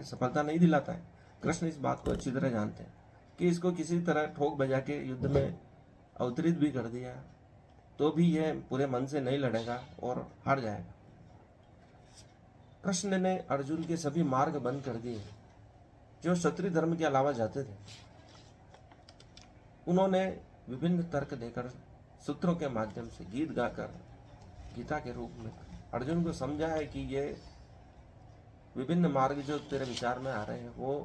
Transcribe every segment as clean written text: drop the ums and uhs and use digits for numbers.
सफलता नहीं दिलाता है। कृष्ण इस बात को अच्छी तरह जानते हैं कि इसको किसी तरह ठोक बजा के युद्ध में अवतरित भी कर दिया तो भी यह पूरे मन से नहीं लड़ेगा और हार जाएगा। कृष्ण ने अर्जुन के सभी मार्ग बंद कर दिए जो क्षत्रिय धर्म के अलावा जाते थे। उन्होंने विभिन्न तर्क देकर, सूत्रों के माध्यम से, गीत गाकर, गीता के रूप में अर्जुन को समझा है कि ये विभिन्न मार्ग जो तेरे विचार में आ रहे हैं वो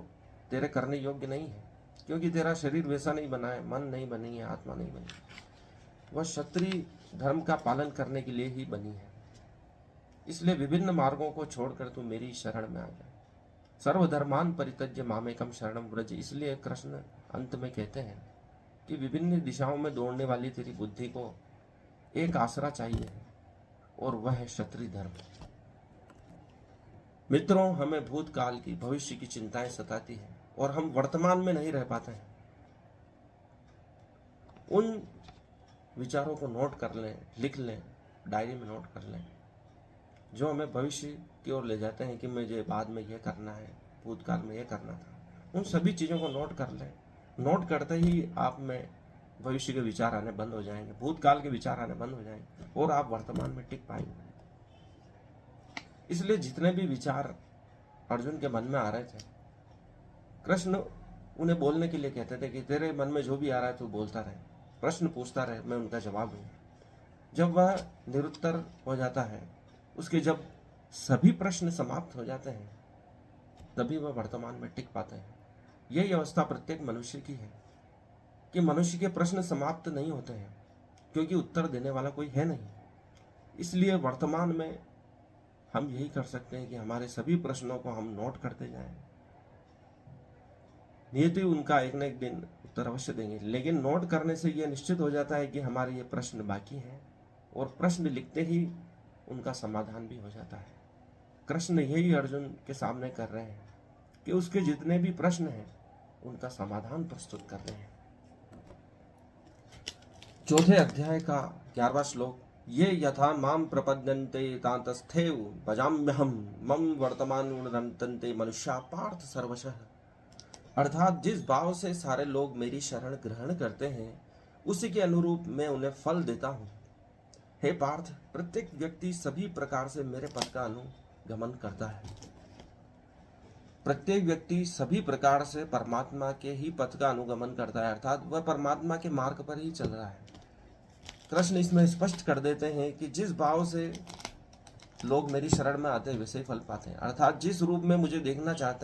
तेरे करने योग्य नहीं है, क्योंकि तेरा शरीर वैसा नहीं बना है, मन नहीं बनी है, आत्मा नहीं बनी, वह क्षत्रिय धर्म का पालन करने के लिए ही बनी है। इसलिए विभिन्न मार्गों को छोड़कर तू मेरी शरण में आ जा। सर्वधर्मान परित्यज्य मामेकम शरणम व्रज। इसलिए कृष्ण अंत में कहते हैं कि विभिन्न दिशाओं में दौड़ने वाली तेरी बुद्धि को एक आसरा चाहिए और वह है क्षत्रिय धर्म। मित्रों, हमें भूतकाल की, भविष्य की चिंताएं सताती हैं और हम वर्तमान में नहीं रह पाते हैं। उन विचारों को नोट कर लें, लिख लें, डायरी में नोट कर लें, जो हमें भविष्य की ओर ले जाते हैं कि मुझे बाद में यह करना है, भूतकाल में यह करना था। उन सभी चीज़ों को नोट कर लें। नोट करते ही आप में भविष्य के विचार आने बंद हो जाएंगे, भूतकाल के विचार आने बंद हो जाएंगे और आप वर्तमान में टिक पाएंगे। इसलिए जितने भी विचार अर्जुन के मन में आ रहे थे, कृष्ण उन्हें बोलने के लिए कहते थे कि तेरे मन में जो भी आ रहा है तू बोलता रहे, प्रश्न पूछता रहे, मैं उनका जवाब दूंगा। जब वह निरुत्तर हो जाता है, उसके जब सभी प्रश्न समाप्त हो जाते हैं, तभी वह वर्तमान में टिक पाते हैं। यही अवस्था प्रत्येक मनुष्य की है कि मनुष्य के प्रश्न समाप्त नहीं होते हैं, क्योंकि उत्तर देने वाला कोई है नहीं। इसलिए वर्तमान में हम यही कर सकते हैं कि हमारे सभी प्रश्नों को हम नोट करते जाएं। नियति उनका एक न एक दिन उत्तर अवश्य देंगे, लेकिन नोट करने से यह निश्चित हो जाता है कि हमारे ये प्रश्न बाकी हैं और प्रश्न लिखते ही उनका समाधान भी हो जाता है। कृष्ण यही अर्जुन के सामने कर रहे हैं कि उसके जितने भी प्रश्न हैं उनका समाधान प्रस्तुत कर रहे हैं। चौथे अध्याय का 11वां श्लोक, ये यथा माम प्रपद्यन्ते तातस्थैव भजाम्यहम् मम वर्तमान उन्नतन्ते मनुष्या पार्थ सर्वशः। अर्थात जिस भाव से सारे लोग मेरी शरण ग्रहण करते हैं उसी के अनुरूप मैं उन्हें फल देता हूँ। हे पार्थ, प्रत्येक व्यक्ति सभी प्रकार से मेरे पद का अनुगमन करता है। प्रत्येक व्यक्ति सभी प्रकार से परमात्मा के ही पथ का अनुगमन करता है, अर्थात वह परमात्मा के मार्ग पर ही चल रहा है। कृष्ण इसमें स्पष्ट कर देते हैं कि जिस भाव से लोग मेरी शरण में आते हैं वैसे ही फल पाते हैं, अर्थात जिस रूप में मुझे देखना चाहते हैं